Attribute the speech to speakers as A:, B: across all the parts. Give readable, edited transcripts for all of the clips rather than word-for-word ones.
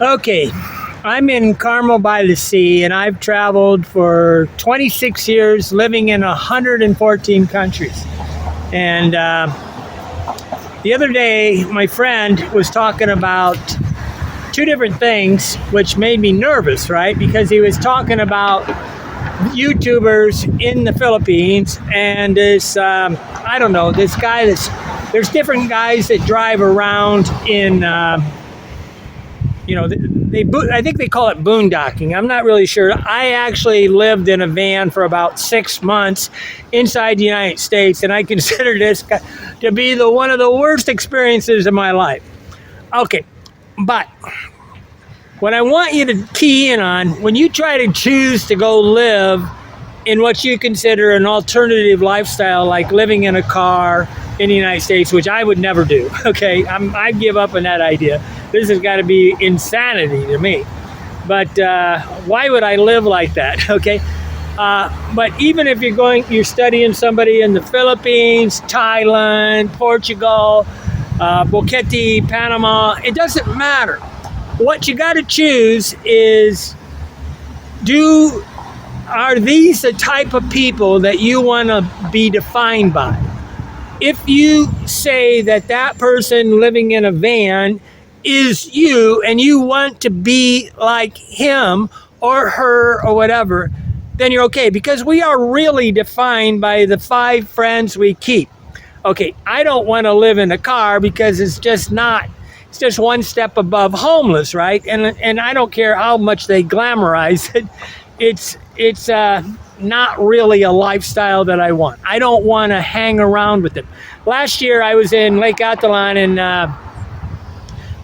A: Okay, I'm in Carmel by the Sea, and I've traveled for 26 years, living in 114 countries. And the other day, my friend was talking about two different things, which made me nervous, right? Because he was talking about YouTubers in the Philippines, and this, I don't know, this guy there's different guys that drive around in, I think they call it boondocking. I'm not really sure. I actually lived in a van for about 6 months inside the United States, and I consider this to be one of the worst experiences of my life. Okay, but what I want you to key in on, when you try to choose to go live in what you consider an alternative lifestyle, like living in a car in the United States, which I would never do, okay? I give up on that idea. This has got to be insanity to me. But why would I live like that, okay? But even if you're studying somebody in the Philippines, Thailand, Portugal, Boquete, Panama, it doesn't matter. What you got to choose is, are these the type of people that you want to be defined by? If you say that person living in a van is you, and you want to be like him or her or whatever, then you're okay, because we are really defined by the 5 friends we keep. Okay, I don't want to live in a car because it's just one step above homeless, right? And I don't care how much they glamorize it. It's not really a lifestyle that I want. I don't want to hang around with them. Last year I was in Lake Atalan, and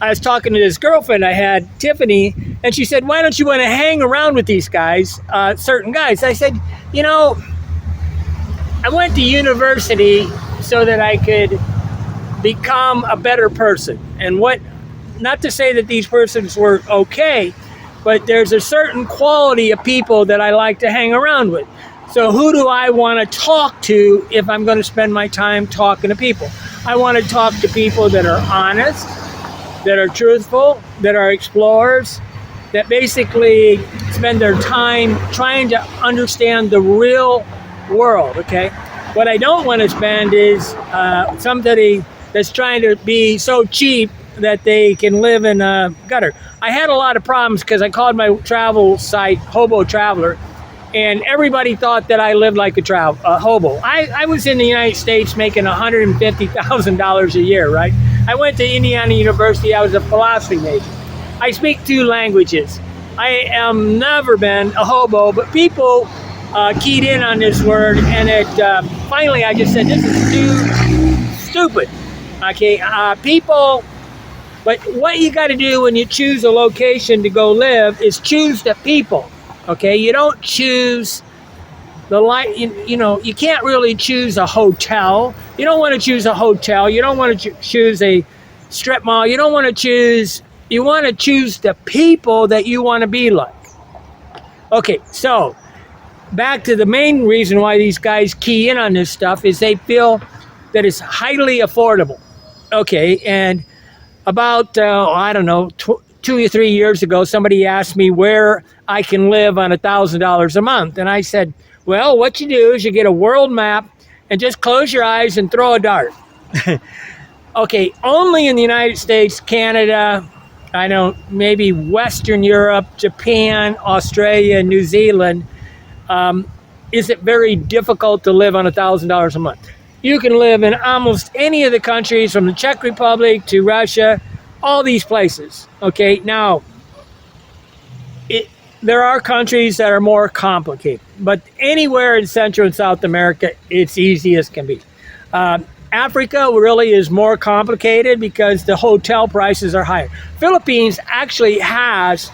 A: I was talking to this girlfriend I had, Tiffany, and she said, "Why don't you want to hang around with these guys, certain guys?" I said, I went to university so that I could become a better person. And not to say that these persons were okay, but there's a certain quality of people that I like to hang around with. So who do I want to talk to if I'm going to spend my time talking to people? I want to talk to people that are honest, that are truthful, that are explorers, that basically spend their time trying to understand the real world, okay? What I don't want to spend is somebody that's trying to be so cheap that they can live in a gutter. I had a lot of problems because I called my travel site Hobo Traveler, and everybody thought that I lived like a hobo. I was in the United States making $150,000 a year, right? I went to Indiana University. I was a philosophy major. I speak 2 languages. I am never been a hobo, but people keyed in on this word, and finally I just said, this is too stupid. Okay, people, but what you got to do when you choose a location to go live is choose the people. Okay, you don't choose the you can't really choose a hotel. You don't want to choose a hotel. You don't want to choose a strip mall. You want to choose the people that you want to be like. Okay, so back to the main reason why these guys key in on this stuff is they feel that it's highly affordable. Okay, and about, 2 or 3 years ago, somebody asked me where I can live on $1,000 a month. And I said, well, what you do is you get a world map and just close your eyes and throw a dart. Okay, only in the United States, Canada, maybe Western Europe, Japan, Australia, New Zealand, is it very difficult to live on $1,000 a month. You can live in almost any of the countries, from the Czech Republic to Russia, all these places. Okay, now, there are countries that are more complicated, but anywhere in Central and South America, it's easy as can be. Africa really is more complicated because the hotel prices are higher. Philippines actually has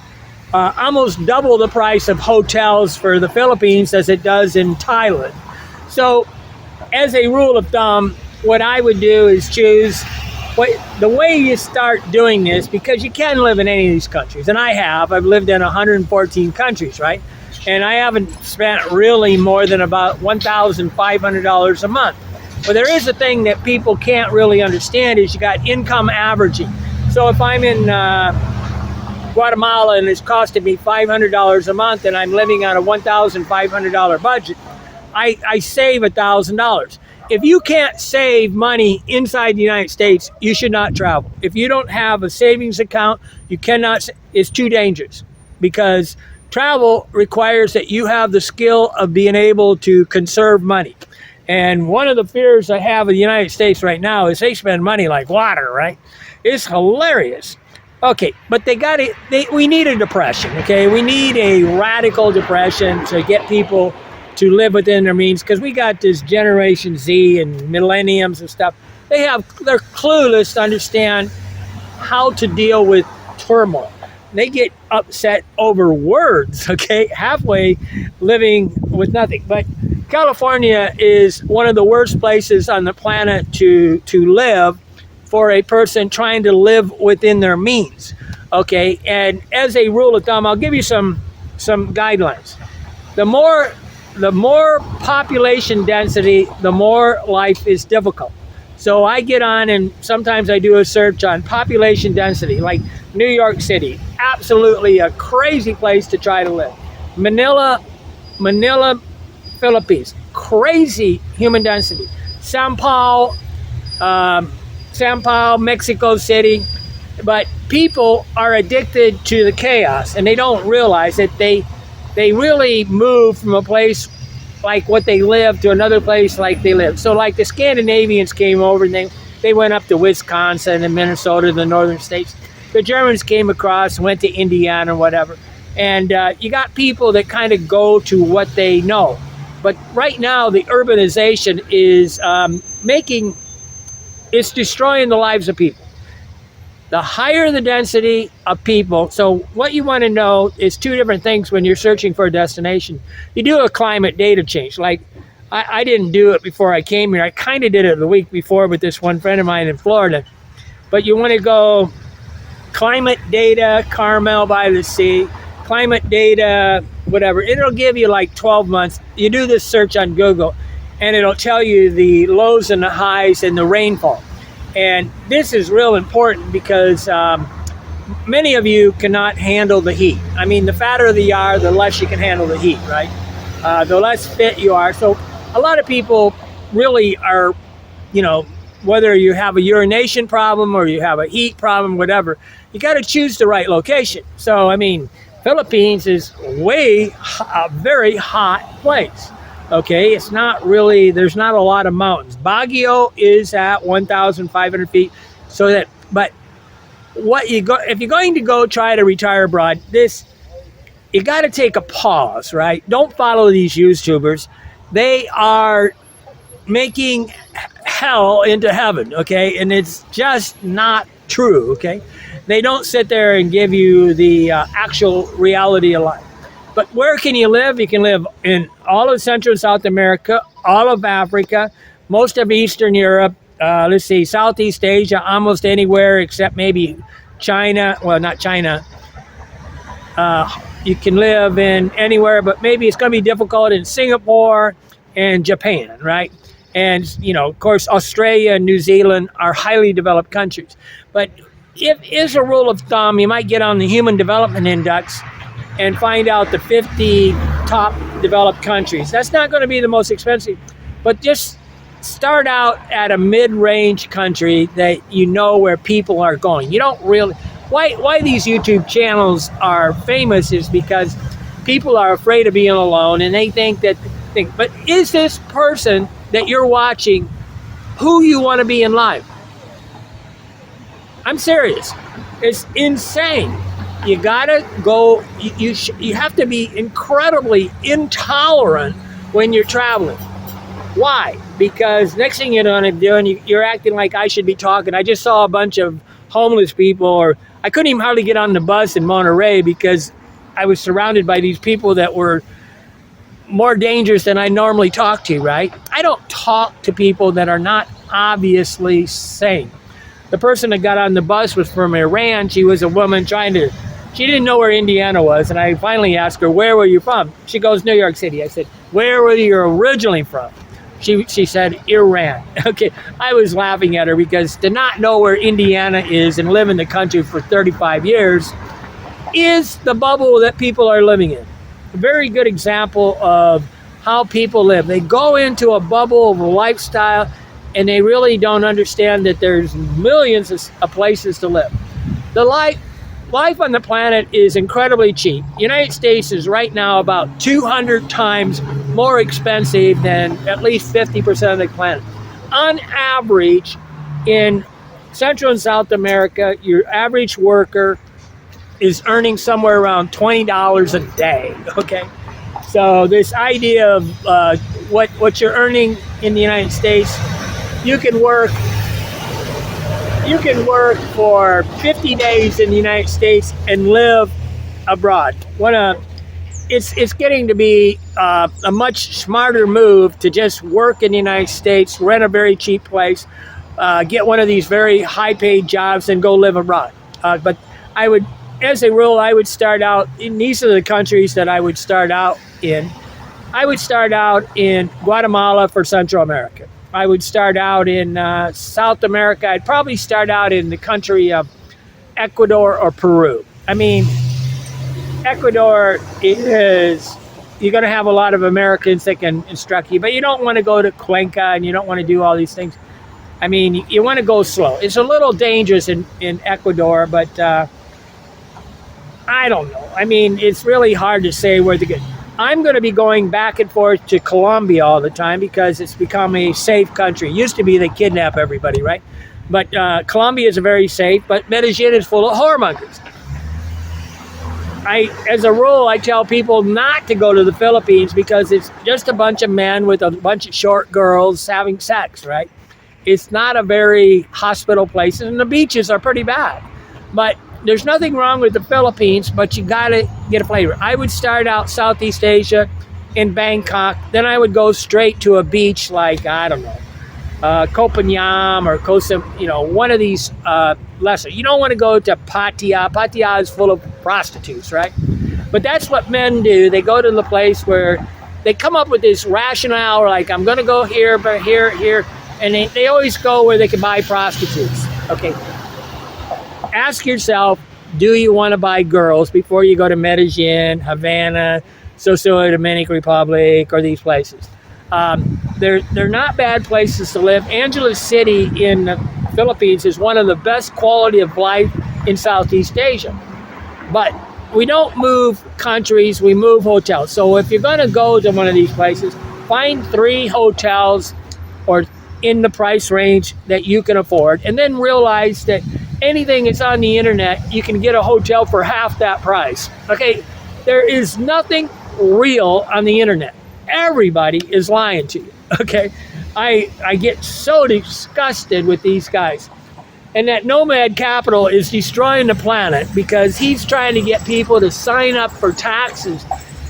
A: almost double the price of hotels for the Philippines as it does in Thailand. So, as a rule of thumb, what I would do is choose the way you start doing this, because you can live in any of these countries, and I've lived in 114 countries, right? And I haven't spent really more than about $1,500 a month. But there is a thing that people can't really understand is you got income averaging. So if I'm in Guatemala and it's costing me $500 a month and I'm living on a $1,500 budget, I save $1,000. If you can't save money inside the United States, you should not travel. If you don't have a savings account, you cannot, it's too dangerous, because travel requires that you have the skill of being able to conserve money. And one of the fears I have of the United States right now is they spend money like water, right? It's hilarious. Okay, but we need a depression, okay? We need a radical depression to get people to live within their means, because we got this Generation Z and millenniums and stuff. They're clueless to understand how to deal with turmoil. They get upset over words, okay? Halfway living with nothing. But California is one of the worst places on the planet to live for a person trying to live within their means, okay? And as a rule of thumb, I'll give you some guidelines. The more population density, the more life is difficult. So I get on and sometimes I do a search on population density, like New York City, absolutely a crazy place to try to live. Manila, Philippines, crazy human density. Sao Paulo, Mexico City. But people are addicted to the chaos and they don't realize that they really move from a place like what they live to another place like they live. So like the Scandinavians came over and they went up to Wisconsin and Minnesota, the northern states. The Germans came across, went to Indiana or whatever. And you got people that kind of go to what they know. But right now the urbanization is it's destroying the lives of people. The higher the density of people, so what you want to know is two different things when you're searching for a destination. You do a climate data change. Like, I didn't do it before I came here. I kind of did it the week before with this one friend of mine in Florida. But you want to go climate data, Carmel by the Sea, climate data, whatever. It'll give you like 12 months. You do this search on Google, and it'll tell you the lows and the highs and the rainfall. And this is real important because many of you cannot handle the heat. I mean, the fatter you are, the less you can handle the heat, right? The less fit you are. So a lot of people really are, whether you have a urination problem or you have a heat problem, whatever, you got to choose the right location. So, I mean, Philippines is a very hot place. Okay, it's not really, there's not a lot of mountains. Baguio is at 1,500 feet. But if you're going to go try to retire abroad, you got to take a pause, right? Don't follow these YouTubers. They are making hell into heaven, okay? And it's just not true, okay? They don't sit there and give you the actual reality of life. But where can you live? You can live in all of Central and South America, all of Africa, most of Eastern Europe, Southeast Asia, almost anywhere except maybe China. Well, not China. You can live in anywhere, but maybe it's going to be difficult in Singapore and Japan, right? And, of course, Australia and New Zealand are highly developed countries. But if is a rule of thumb, you might get on the Human Development Index and find out the 50 top developed countries. That's not going to be the most expensive, but just start out at a mid-range country that you know where people are going. You don't really, why these YouTube channels are famous is because people are afraid of being alone and they but is this person that you're watching who you want to be in life? I'm serious. It's insane. You gotta go, you have to be incredibly intolerant when you're traveling. Why? Because next thing you're doing, you're acting like I should be talking. I just saw a bunch of homeless people, or I couldn't even hardly get on the bus in Monterey because I was surrounded by these people that were more dangerous than I normally talk to, right? I don't talk to people that are not obviously sane. The person that got on the bus was from Iran. She was a woman she didn't know where Indiana was, and I finally asked her, where were you from? She goes, New York City. I said, where were you originally from? She said, Iran. Okay, I was laughing at her because to not know where Indiana is and live in the country for 35 years, is the bubble that people are living in. A very good example of how people live. They go into a bubble of a lifestyle and they really don't understand that there's millions of places to live. The life on the planet is incredibly cheap. The United States is right now about 200 times more expensive than at least 50% of the planet. On average, in Central and South America, your average worker is earning somewhere around $20 a day, okay? So this idea of what you're earning in the United States, you can work for 50 days in the United States and live abroad. It's getting to be a much smarter move to just work in the United States, rent a very cheap place, get one of these very high-paid jobs, and go live abroad. But I would, as a rule, I would start out in, these are the countries that I would start out in. I would start out in Guatemala for Central America. I would start out in South America. I'd probably start out in the country of Ecuador or Peru. I mean, Ecuador is, you're going to have a lot of Americans that can instruct you, but you don't want to go to Cuenca and you don't want to do all these things. I mean, you want to go slow. It's a little dangerous in Ecuador, but I don't know. I mean, it's really hard to say where to go. I'm going to be going back and forth to Colombia all the time because it's become a safe country. It used to be they kidnap everybody, right? But Colombia is very safe, but Medellin is full of whoremongers. As a rule, I tell people not to go to the Philippines because it's just a bunch of men with a bunch of short girls having sex, right? It's not a very hospitable place, and the beaches are pretty bad. But there's nothing wrong with the Philippines, but you gotta get a flavor. I would start out Southeast Asia in Bangkok, then I would go straight to a beach like, I don't know, Koh Phangan or Koh Sam, one of these lesser. You don't want to go to Pattaya. Pattaya is full of prostitutes, right? But that's what men do. They go to the place where they come up with this rationale, like, I'm gonna go here, but here, and they always go where they can buy prostitutes, okay? Ask yourself, do you want to buy girls before you go to Medellin, Havana, Dominican Republic, or these places? They're not bad places to live. Angeles City in the Philippines is one of the best quality of life in Southeast Asia. But we don't move countries, we move hotels. So if you're going to go to one of these places, find 3 hotels or in the price range that you can afford, and then realize that anything that's on the internet, you can get a hotel for half that price. Okay, there is nothing real on the internet. Everybody is lying to you. Okay, I get so disgusted with these guys. And that nomad capital is destroying the planet because he's trying to get people to sign up for taxes.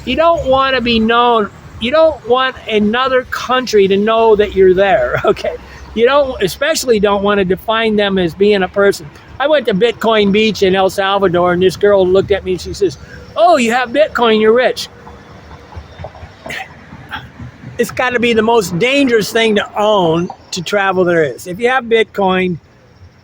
A: You don't want to be known. You don't want another country to know that you're there, okay? You especially don't want to define them as being a person. I went to Bitcoin Beach in El Salvador, and this girl looked at me and she says, "Oh, you have Bitcoin, you're rich." It's got to be the most dangerous thing to own to travel there is. If you have Bitcoin,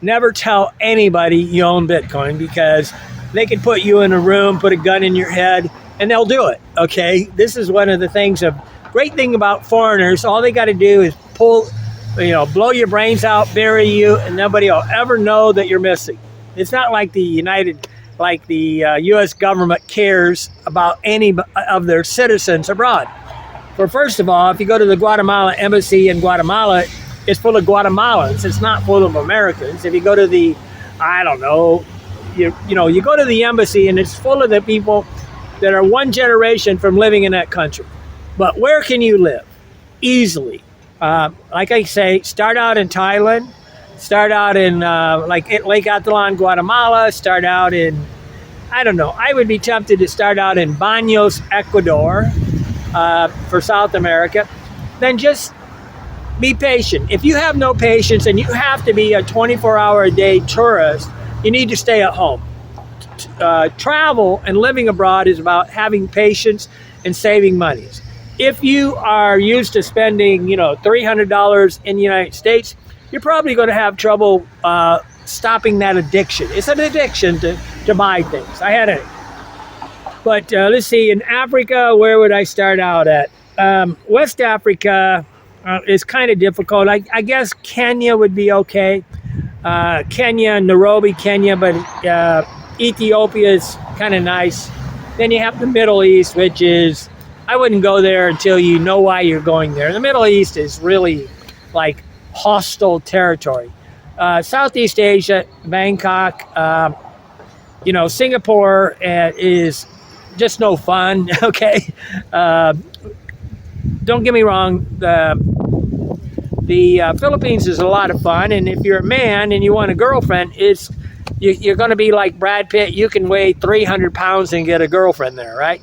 A: never tell anybody you own Bitcoin because they can put you in a room, put a gun in your head, and they'll do it, okay? This is one of the things great thing about foreigners. All they got to do is blow your brains out, bury you, and nobody will ever know that you're missing. It's not like the U.S. government cares about any of their citizens abroad. First of all, if you go to the Guatemala embassy in Guatemala, it's full of Guatemalans. It's not full of Americans. If you go to you go to the embassy and it's full of the people that are one generation from living in that country. But where can you live? Easily. Like I say, start out in Thailand, start out in Lake Atitlan, Guatemala, start out in, I would be tempted to start out in Baños, Ecuador, for South America. Then just be patient. If you have no patience and you have to be a 24-hour-a-day tourist, you need to stay at home. Travel and living abroad is about having patience and saving money. If you are used to spending, $300 in the United States, you're probably going to have trouble stopping that addiction. It's an addiction to buy things. I had But let's see, in Africa, where would I start out at? West Africa is kind of difficult. I guess Kenya would be okay. Kenya, Nairobi, Kenya, but Ethiopia is kind of nice. Then you have the Middle East, which is, I wouldn't go there until you know why you're going there. The Middle East is really like hostile territory. Southeast Asia, Bangkok, Singapore is just no fun, okay? Don't get me wrong, the Philippines is a lot of fun, and if you're a man and you want a girlfriend, you're going to be like Brad Pitt. You can weigh 300 pounds and get a girlfriend there, right?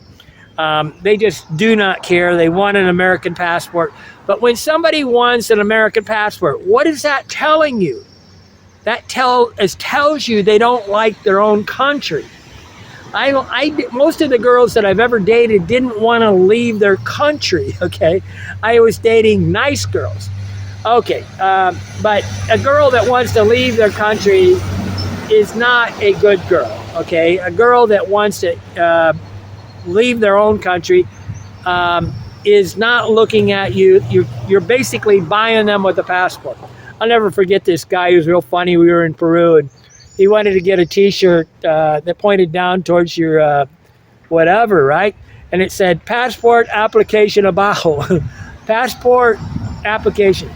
A: They just do not care. They want an American passport. But when somebody wants an American passport, what is that telling you? That tells you they don't like their own country. Most of the girls that I've ever dated didn't want to leave their country, okay? I was dating nice girls. Okay, but a girl that wants to leave their country is not a good girl, okay? A girl that wants to leave their own country is not looking at you. You're basically buying them with a passport. I'll never forget this guy who was real funny. We were in Peru, and he wanted to get a T-shirt that pointed down towards your whatever, right? And it said, passport application abajo. Passport application.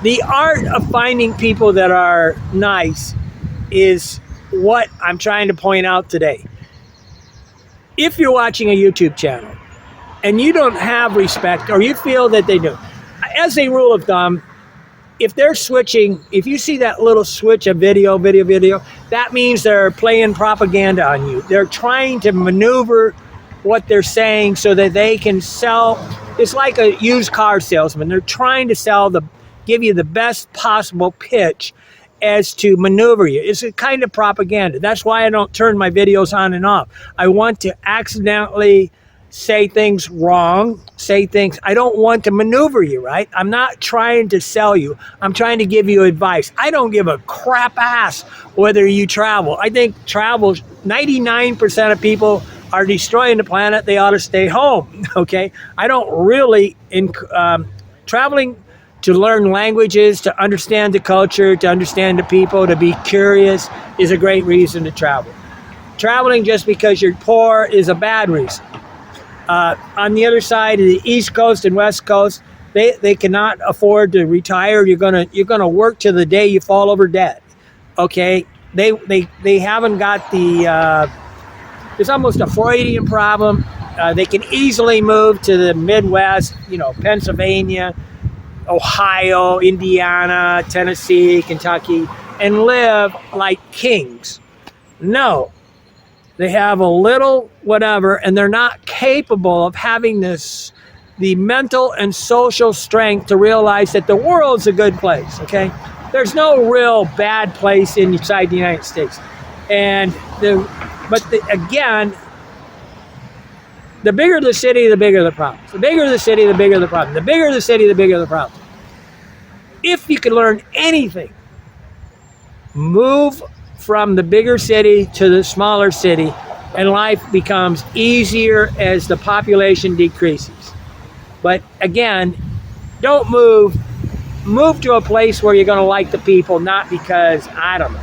A: The art of finding people that are nice is what I'm trying to point out today. If you're watching a YouTube channel and you don't have respect, or you feel that they do, as a rule of thumb, if they're switching, if you see that little switch of video, that means they're playing propaganda on you. They're trying to maneuver what they're saying so that they can sell. It's like a used car salesman. They're trying to give you the best possible pitch as to maneuver you. It's a kind of propaganda. That's why I don't turn my videos on and off. I want to accidentally say things wrong, I don't want to maneuver you, right? I'm not trying to sell you. I'm trying to give you advice. I don't give a crap ass whether you travel. I think 99% of people are destroying the planet. They ought to stay home, okay? I don't really, traveling to learn languages, to understand the culture, to understand the people, to be curious is a great reason to travel. Traveling just because you're poor is a bad reason. On the other side of the East Coast and West Coast, they cannot afford to retire. You're gonna work to the day you fall over dead. Okay, they haven't got the. It's almost a Freudian problem. They can easily move to the Midwest, Pennsylvania, Ohio, Indiana, Tennessee, Kentucky, and live like kings. No. They have a little whatever, and they're not capable of having the mental and social strength to realize that the world's a good place, okay? There's no real bad place inside the United States. And again, the bigger the city, the bigger the problem. The bigger the city, the bigger the problem. The bigger the city, the bigger the problem. If you can learn anything, move from the bigger city to the smaller city, and life becomes easier as the population decreases. But again, don't move to a place where you're going to like the people, not because, I don't know.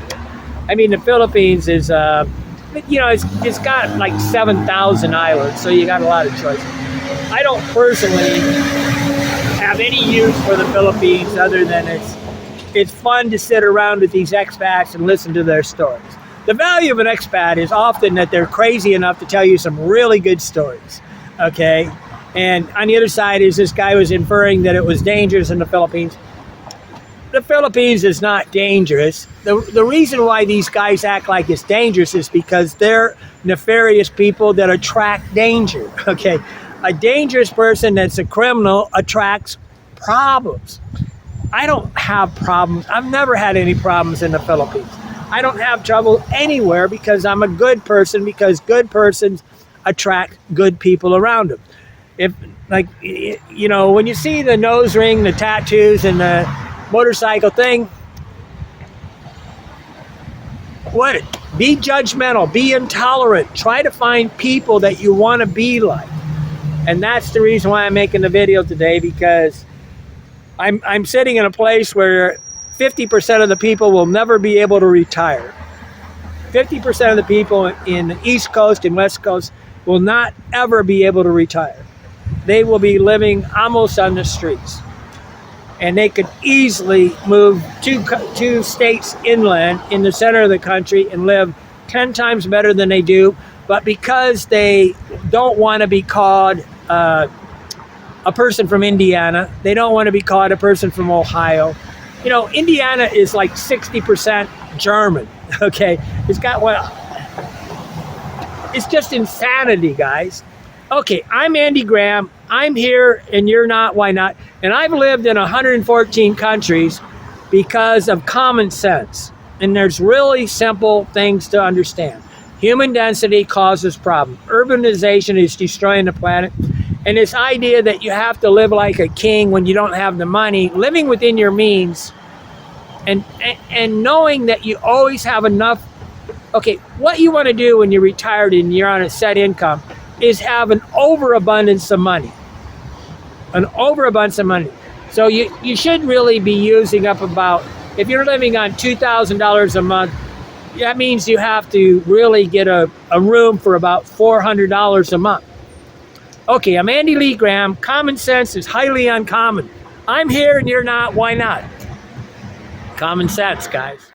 A: I mean, the Philippines is, it's got like 7,000 islands, so you got a lot of choices. I don't personally have any use for the Philippines other than it's fun to sit around with these expats and listen to their stories. The value of an expat is often that they're crazy enough to tell you some really good stories, okay? And on the other side is this guy was inferring that it was dangerous in the Philippines. The Philippines is not dangerous. The reason why these guys act like it's dangerous is because they're nefarious people that attract danger, okay? A dangerous person that's a criminal attracts problems. I don't have problems. I've never had any problems in the Philippines. I don't have trouble anywhere because I'm a good person, because good persons attract good people around them. When you see the nose ring, the tattoos, and the motorcycle thing, Be judgmental, be intolerant, try to find people that you want to be like. And that's the reason why I'm making the video today, because I'm sitting in a place where 50% of the people will never be able to retire. 50% of the people in the East Coast and West Coast will not ever be able to retire. They will be living almost on the streets. And they could easily move two states inland in the center of the country and live 10 times better than they do. But because they don't want to be called a person from Indiana, they don't want to be called a person from Ohio. You know, Indiana is like 60% German, okay? It's got it's just insanity, guys. Okay, I'm Andy Graham. I'm here and you're not, why not? And I've lived in 114 countries because of common sense. And there's really simple things to understand. Human density causes problems. Urbanization is destroying the planet. And this idea that you have to live like a king when you don't have the money, living within your means, and knowing that you always have enough. Okay, what you want to do when you're retired and you're on a set income is have an overabundance of money. An overabundance of money. So you should really be using up about, if you're living on $2,000 a month, that means you have to really get a room for about $400 a month. Okay, I'm Andy Lee Graham. Common sense is highly uncommon. I'm here and you're not, why not? Common sense, guys.